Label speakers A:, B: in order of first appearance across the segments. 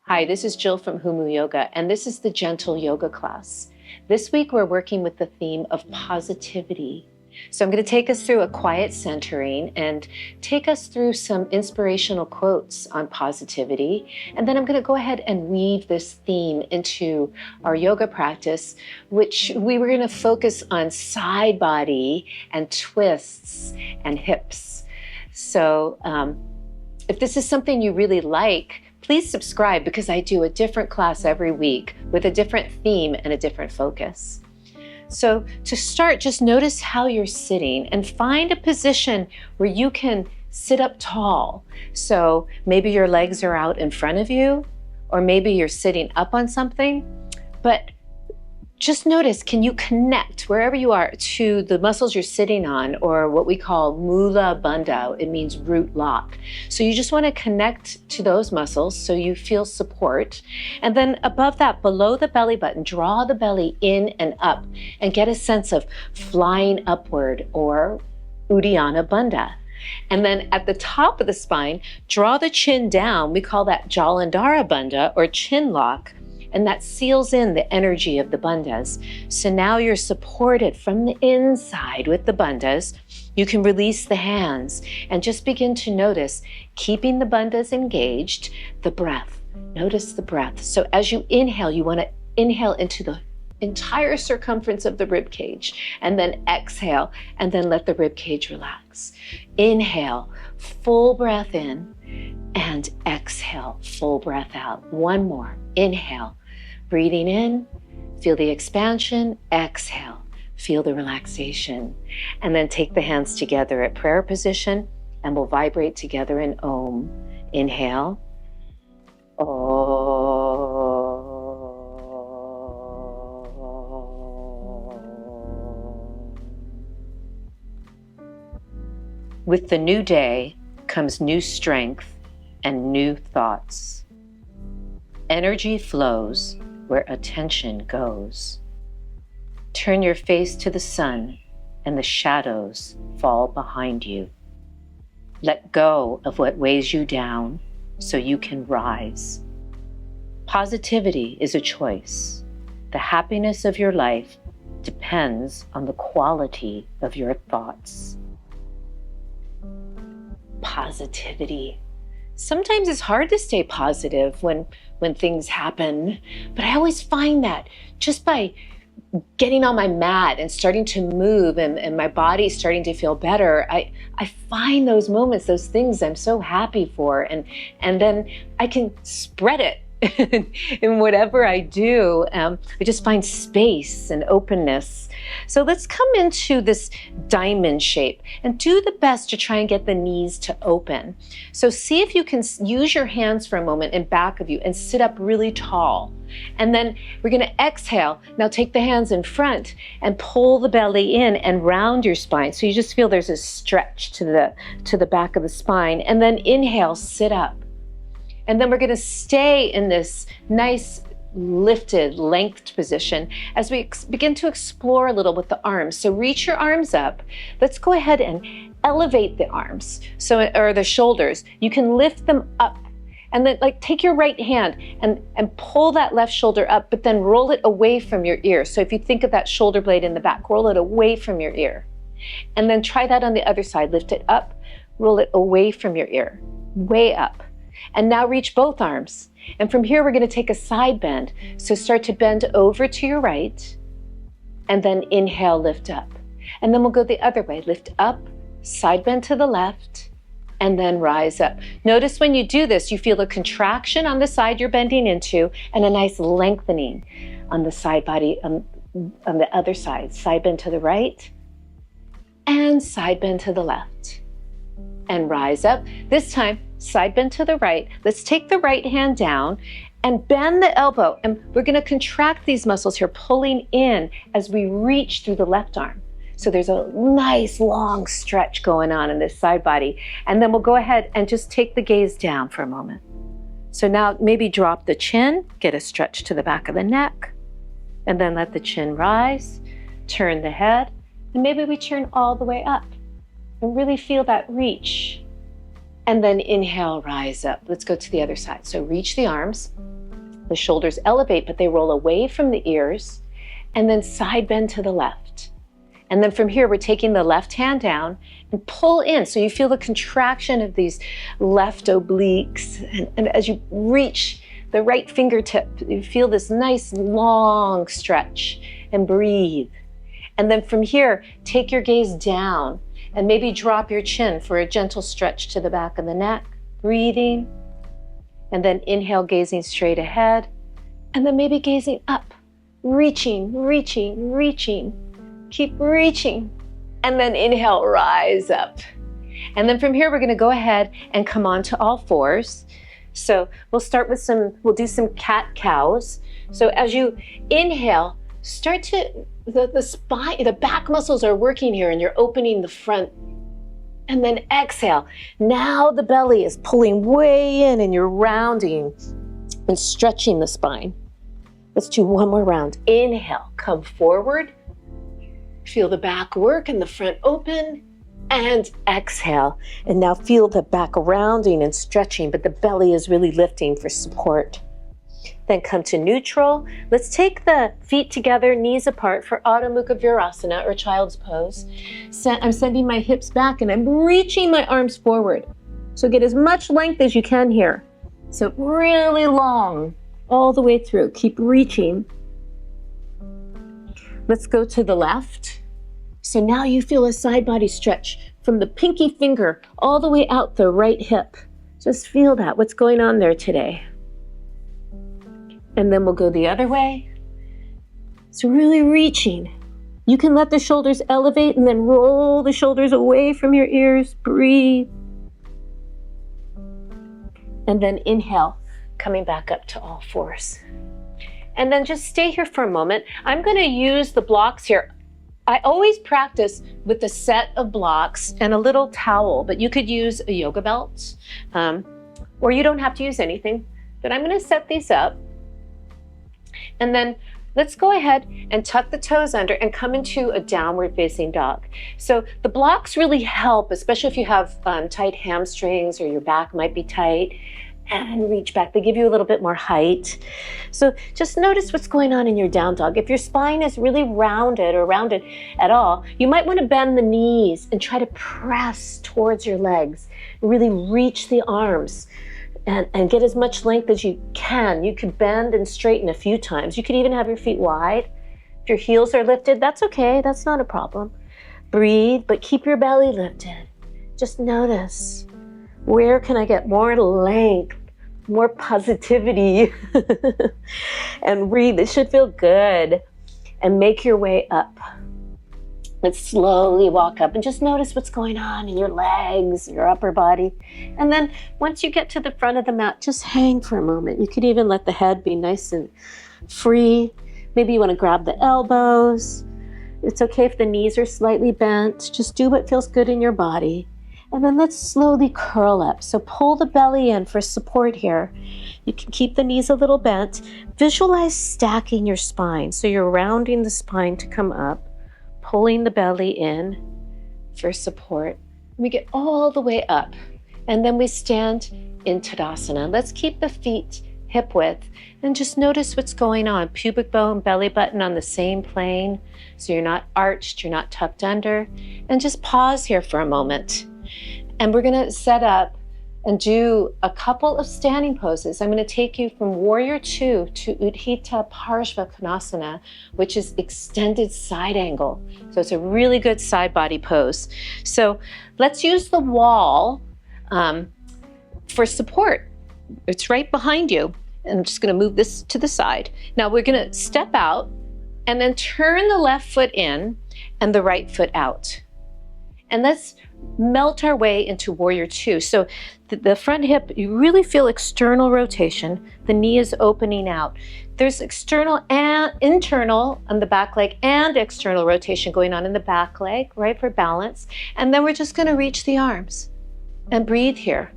A: Hi, this is Jill from Humu Yoga, and this is the Gentle Yoga class. This week, we're working with the theme of positivity. So I'm going to take us through a quiet centering and take us through some inspirational quotes on positivity. And then I'm going to go ahead and weave this theme into our yoga practice, which we were going to focus on side body and twists and hips. So if this is something you really like, please subscribe because I do a different class every week with a different theme and a different focus. So to start, just notice how you're sitting and find a position where you can sit up tall. So maybe your legs are out in front of you, or maybe you're sitting up on something, but just notice, can you connect wherever you are to the muscles you're sitting on, or what we call mula bandha? It means root lock. So you just want to connect to those muscles so you feel support. And then above that, below the belly button, draw the belly in and up and get a sense of flying upward, or Uddiyana bandha. And then at the top of the spine, draw the chin down. We call that Jalandhara bandha, or chin lock. And that seals in the energy of the bandhas. So now you're supported from the inside with the bandhas. You can release the hands and just begin to notice, keeping the bandhas engaged, the breath. Notice the breath. So as you inhale, you want to inhale into the entire circumference of the rib cage, and then exhale, and then let the rib cage relax. Inhale, full breath in, and exhale, full breath out. One more. Inhale. Breathing in, feel the expansion, exhale, feel the relaxation. And then take the hands together at prayer position, and we'll vibrate together in Om. Inhale. Om. With the new day comes new strength and new thoughts. Energy flows where attention goes. Turn your face to the sun, and the shadows fall behind you. Let go of what weighs you down so you can rise. Positivity is a choice. The happiness of your life depends on the quality of your thoughts. Positivity. Sometimes it's hard to stay positive when things happen, but I always find that just by getting on my mat and starting to move and my body starting to feel better, I find those moments, those things I'm so happy for, and then I can spread it in whatever I do. I just find space and openness. So let's come into this diamond shape and do the best to try and get the knees to open. So see if you can use your hands for a moment in back of you and sit up really tall. And then we're going to exhale. Now take the hands in front and pull the belly in and round your spine. So you just feel there's a stretch to the back of the spine. And then inhale, sit up. And then we're going to stay in this nice lifted, lengthed position as we begin to explore a little with the arms. So reach your arms up. Let's go ahead and elevate the arms, or the shoulders. You can lift them up, and then take your right hand and pull that left shoulder up, but then roll it away from your ear. So if you think of that shoulder blade in the back, roll it away from your ear. And then try that on the other side. Lift it up, roll it away from your ear, way up. And now reach both arms. And from here, we're going to take a side bend. So start to bend over to your right, and then inhale, lift up. And then we'll go the other way. Lift up, side bend to the left, and then rise up. Notice when you do this, you feel a contraction on the side you're bending into and a nice lengthening on the side body on the other side. Side bend to the right and side bend to the left. And rise up. This time, side bend to the right. Let's take the right hand down and bend the elbow. And we're going to contract these muscles here, pulling in as we reach through the left arm. So there's a nice long stretch going on in this side body. And then we'll go ahead and just take the gaze down for a moment. So now maybe drop the chin, get a stretch to the back of the neck, and then let the chin rise, turn the head, and maybe we turn all the way up. And really feel that reach. And then inhale, rise up. Let's go to the other side. So reach the arms, The shoulders elevate, but they roll away from the ears, and then side bend to the left. And then from here, we're taking the left hand down and pull in. So you feel the contraction of these left obliques. And as you reach the right fingertip, you feel this nice long stretch, and breathe. And then from here, take your gaze down and maybe drop your chin for a gentle stretch to the back of the neck, breathing. And then inhale, gazing straight ahead. And then maybe gazing up, reaching, reaching, reaching. Keep reaching. And then inhale, rise up. And then from here, we're going to go ahead and come on to all fours. So we'll start with we'll do some cat-cows. So as you inhale, start to, the spine, the back muscles are working here, and you're opening the front. And then exhale. Now the belly is pulling way in, and you're rounding and stretching the spine. Let's do one more round. Inhale, come forward. Feel the back work and the front open. And exhale. And now feel the back rounding and stretching, but the belly is really lifting for support. Then come to neutral. Let's take the feet together, knees apart for Adho Mukha Virasana, or child's pose. I'm sending my hips back and I'm reaching my arms forward. So get as much length as you can here. So really long all the way through. Keep reaching. Let's go to the left. So now you feel a side body stretch from the pinky finger all the way out the right hip. Just feel that. What's going on there today? And then we'll go the other way. So really reaching. You can let the shoulders elevate and then roll the shoulders away from your ears. Breathe. And then inhale, coming back up to all fours. And then just stay here for a moment. I'm going to use the blocks here. I always practice with a set of blocks and a little towel, but you could use a yoga belt, or you don't have to use anything. But I'm going to set these up. And then let's go ahead and tuck the toes under and come into a downward facing dog. So the blocks really help, especially if you have tight hamstrings or your back might be tight, and reach back. They give you a little bit more height. So just notice what's going on in your down dog. If your spine is really rounded or rounded at all, you might want to bend the knees and try to press towards your legs. Really reach the arms. And get as much length as you can. You could bend and straighten a few times. You could even have your feet wide. If your heels are lifted, that's okay. That's not a problem. Breathe, but keep your belly lifted. Just notice, where can I get more length, more positivity? And breathe. It should feel good. And make your way up. Let's slowly walk up and just notice what's going on in your legs, your upper body. And then once you get to the front of the mat, just hang for a moment. You could even let the head be nice and free. Maybe you want to grab the elbows. It's okay if the knees are slightly bent. Just do what feels good in your body. And then let's slowly curl up. So pull the belly in for support here. You can keep the knees a little bent. Visualize stacking your spine. So you're rounding the spine to come up. Pulling the belly in for support. We get all the way up, and then we stand in Tadasana. Let's keep the feet hip width and just notice what's going on. Pubic bone, belly button on the same plane, so you're not arched, you're not tucked under. And just pause here for a moment. And we're going to set up and do a couple of standing poses. I'm going to take you from Warrior 2 to Utthita Parsvakonasana, which is extended side angle. So it's a really good side body pose. So let's use the wall for support. It's right behind you. And I'm just going to move this to the side. Now we're going to step out and then turn the left foot in and the right foot out. And let's melt our way into Warrior 2. So the front hip, you really feel external rotation. The knee is opening out. There's external and internal on the back leg and external rotation going on in the back leg, right, for balance. And then we're just going to reach the arms and breathe here.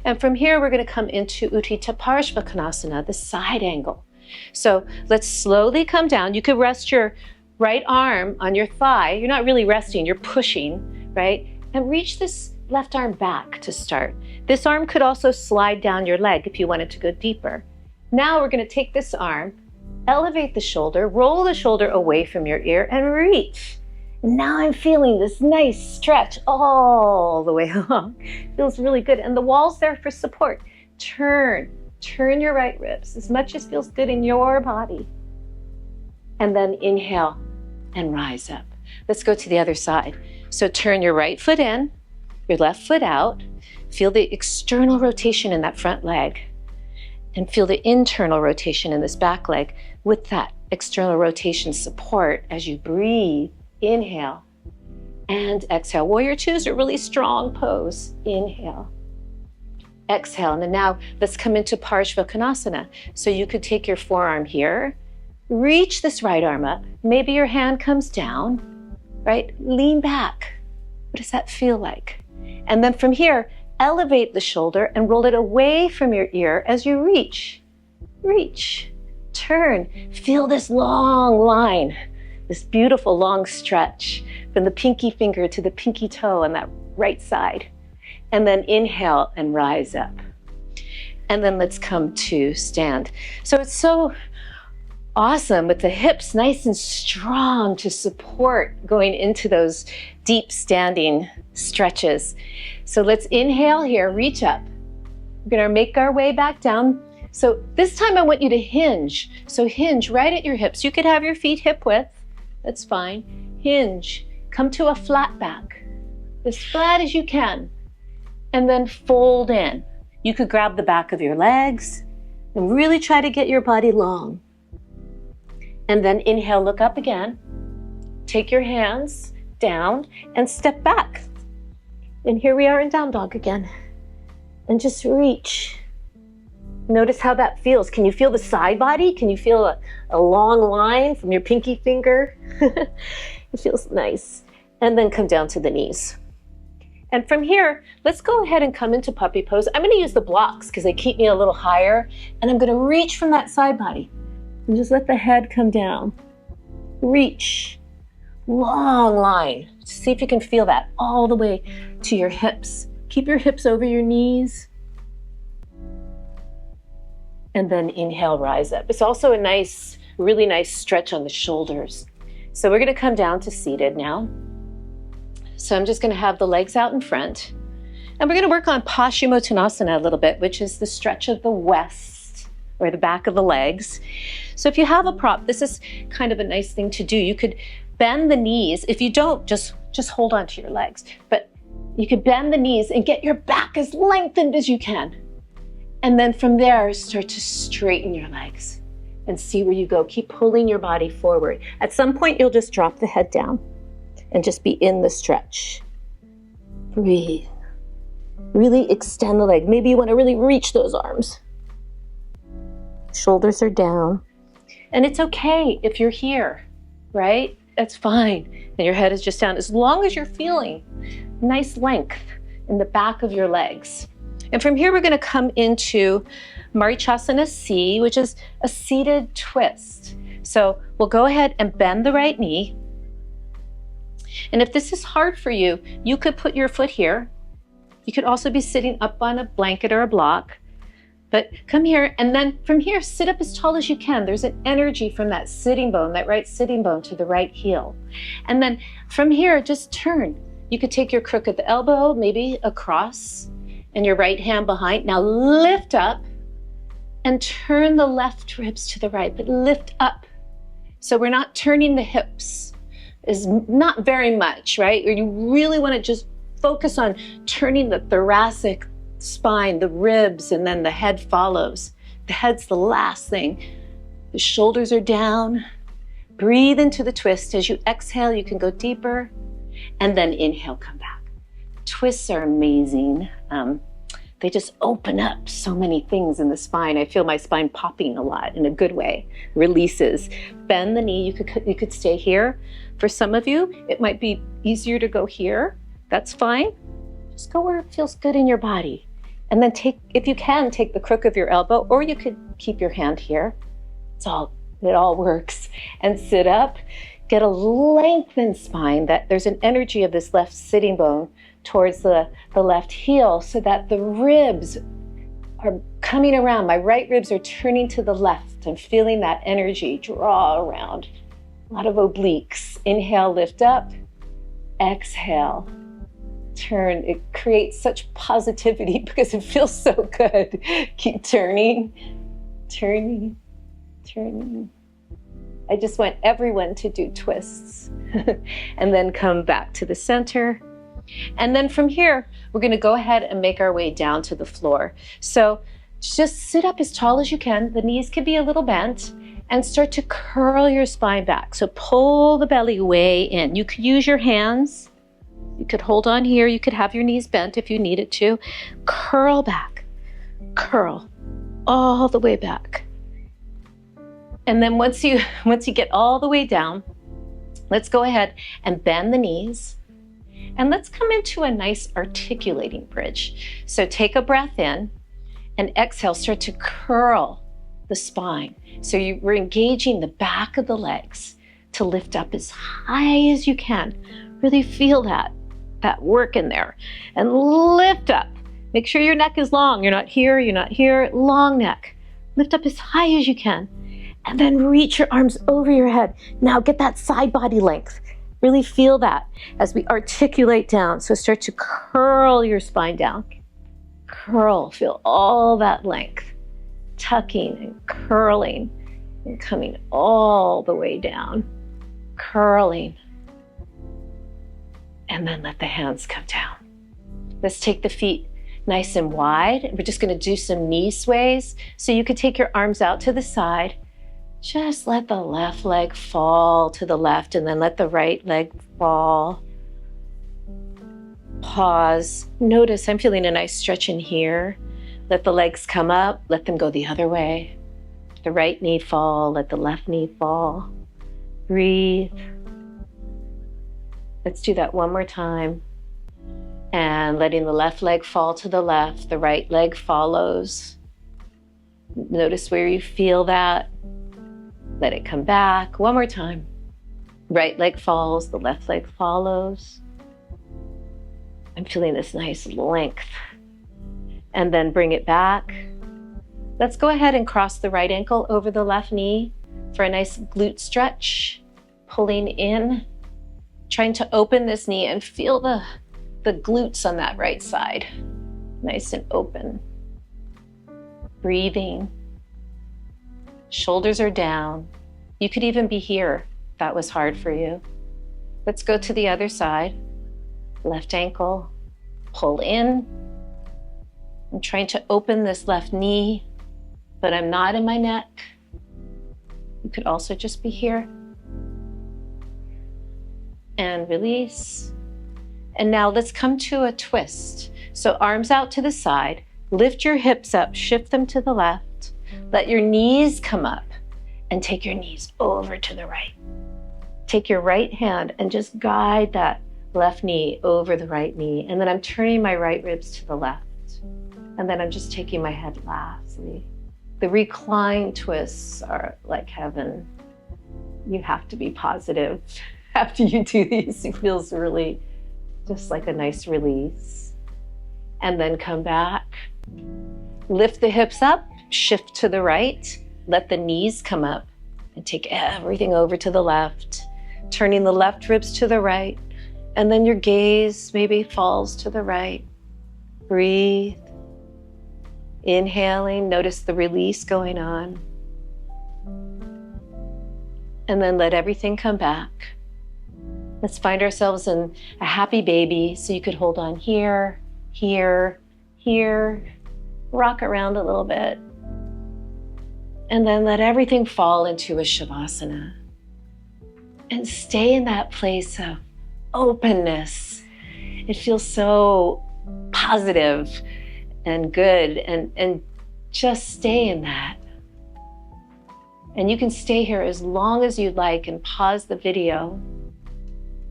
A: And from here, we're going to come into Utthita Parsvakonasana, the side angle. So let's slowly come down. You could rest your right arm on your thigh. You're not really resting, you're pushing, right? And reach this left arm back to start. This arm could also slide down your leg if you wanted to go deeper. Now we're going to take this arm, elevate the shoulder, roll the shoulder away from your ear and reach. Now I'm feeling this nice stretch all the way along. Feels really good. And the wall's there for support. Turn your right ribs as much as feels good in your body. And then inhale and rise up. Let's go to the other side. So turn your right foot in, your left foot out. Feel the external rotation in that front leg. And feel the internal rotation in this back leg with that external rotation support as you breathe. Inhale and exhale. Warrior Two is a really strong pose. Inhale, exhale. And then now let's come into Parsvakonasana. So you could take your forearm here, reach this right arm up. Maybe your hand comes down, right? Lean back. What does that feel like? And then from here, elevate the shoulder and roll it away from your ear as you reach. Reach, turn, feel this long line. This beautiful long stretch from the pinky finger to the pinky toe on that right side. And then inhale and rise up. And then let's come to stand. So it's so awesome with the hips nice and strong to support going into those deep standing stretches. So let's inhale here, reach up. We're gonna make our way back down. So this time I want you to hinge. So hinge right at your hips. You could have your feet hip width. That's fine. Hinge, come to a flat back, as flat as you can, and then fold in. You could grab the back of your legs and really try to get your body long. And then inhale, look up again. Take your hands down and step back. And here we are in down dog again. And just reach. Notice how that feels. Can you feel the side body? Can you feel a long line from your pinky finger? It feels nice. And then come down to the knees. And from here, let's go ahead and come into puppy pose. I'm going to use the blocks because they keep me a little higher. And I'm going to reach from that side body. And just let the head come down. Reach. Long line. See if you can feel that all the way to your hips. Keep your hips over your knees. And then inhale, rise up. It's also a nice, really nice stretch on the shoulders. So we're going to come down to seated now. So I'm just going to have the legs out in front. And we're going to work on Paschimottanasana a little bit, which is the stretch of the west or the back of the legs. So if you have a prop, this is kind of a nice thing to do. You could bend the knees. If you don't, just hold on to your legs. But you could bend the knees and get your back as lengthened as you can. And then from there, start to straighten your legs and see where you go. Keep pulling your body forward. At some point, you'll just drop the head down and just be in the stretch. Breathe. Really extend the leg. Maybe you want to really reach those arms. Shoulders are down. And it's okay if you're here, right? That's fine. And your head is just down. As long as you're feeling nice length in the back of your legs. And from here, we're going to come into Marichyasana C, which is a seated twist. So we'll go ahead and bend the right knee. And if this is hard for you, you could put your foot here. You could also be sitting up on a blanket or a block. But come here, and then from here, sit up as tall as you can. There's an energy from that sitting bone, that right sitting bone to the right heel. And then from here, just turn. You could take your crook at the elbow, maybe across, and your right hand behind. Now lift up and turn the left ribs to the right, but lift up. So we're not turning the hips, is not very much, right? Or you really want to just focus on turning the thoracic spine, the ribs, and then the head follows. The head's the last thing. The shoulders are down. Breathe into the twist. As you exhale, you can go deeper, and then inhale, come back. Twists are amazing. They just open up so many things in the spine. I feel my spine popping a lot in a good way. Releases. Bend the knee. You could stay here. For some of you, it might be easier to go here. That's fine. Just go where it feels good in your body. And then if you can, take the crook of your elbow, or you could keep your hand here. It all works. And sit up. Get a lengthened spine. That there's an energy of this left sitting bone towards the left heel, so that the ribs are coming around. My right ribs are turning to the left. I'm feeling that energy draw around. A lot of obliques. Inhale, lift up. Exhale, turn. It creates such positivity because it feels so good. Keep turning, turning, turning. I just want everyone to do twists and then come back to the center. And then from here, we're going to go ahead and make our way down to the floor. So just sit up as tall as you can. The knees can be a little bent and start to curl your spine back. So pull the belly way in. You could use your hands. You could hold on here. You could have your knees bent if you needed to. Curl back. Curl all the way back. And then once you get all the way down, let's go ahead and bend the knees. And let's come into a nice articulating bridge. So take a breath in and exhale, start to curl the spine. So we're engaging the back of the legs to lift up as high as you can. Really feel that work in there. And lift up. Make sure your neck is long. You're not here, you're not here. Long neck. Lift up as high as you can. And then reach your arms over your head. Now get that side body length. Really feel that as we articulate down. So start to curl your spine down. Curl, feel all that length. Tucking and curling and coming all the way down. Curling. And then let the hands come down. Let's take the feet nice and wide. We're just going to do some knee sways. So you could take your arms out to the side. Just let the left leg fall to the left and then let the right leg fall. Pause. Notice I'm feeling a nice stretch in here. Let the legs come up. Let them go the other way. The right knee fall. Let the left knee fall. Breathe. Let's do that one more time. And letting the left leg fall to the left. The right leg follows. Notice where you feel that. Let it come back. One more time. Right leg falls, the left leg follows. I'm feeling this nice length. And then bring it back. Let's go ahead and cross the right ankle over the left knee for a nice glute stretch. Pulling in, trying to open this knee and feel the glutes on that right side. Nice and open. Breathing. Shoulders are down. You could even be here if that was hard for you. Let's go to the other side. Left ankle, pull in. I'm trying to open this left knee, but I'm not in my neck. You could also just be here. And release. And now let's come to a twist. So arms out to the side, lift your hips up, shift them to the left. Let your knees come up and take your knees over to the right. Take your right hand and just guide that left knee over the right knee. And then I'm turning my right ribs to the left. And then I'm just taking my head lastly. The recline twists are like heaven. You have to be positive after you do these. It feels really just like a nice release. And then come back. Lift the hips up. Shift to the right, let the knees come up and take everything over to the left, turning the left ribs to the right, and then your gaze maybe falls to the right. Breathe. Inhaling, notice the release going on. And then let everything come back. Let's find ourselves in a happy baby. So you could hold on here, here, here, rock around a little bit. And then let everything fall into a Shavasana. And stay in that place of openness. It feels so positive and good. And just stay in that. And you can stay here as long as you'd like and pause the video.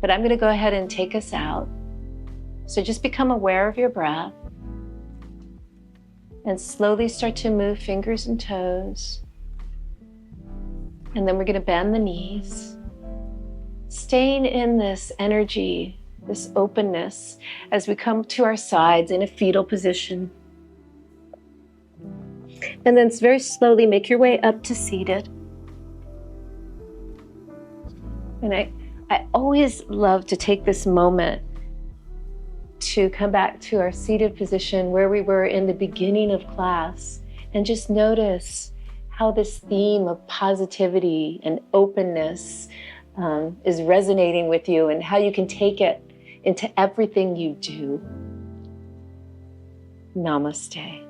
A: But I'm going to go ahead and take us out. So just become aware of your breath. And slowly start to move fingers and toes. And then we're going to bend the knees, staying in this energy, this openness as we come to our sides in a fetal position. And then very slowly make your way up to seated. And I always love to take this moment to come back to our seated position where we were in the beginning of class and just notice how this theme of positivity and openness is resonating with you and how you can take it into everything you do. Namaste.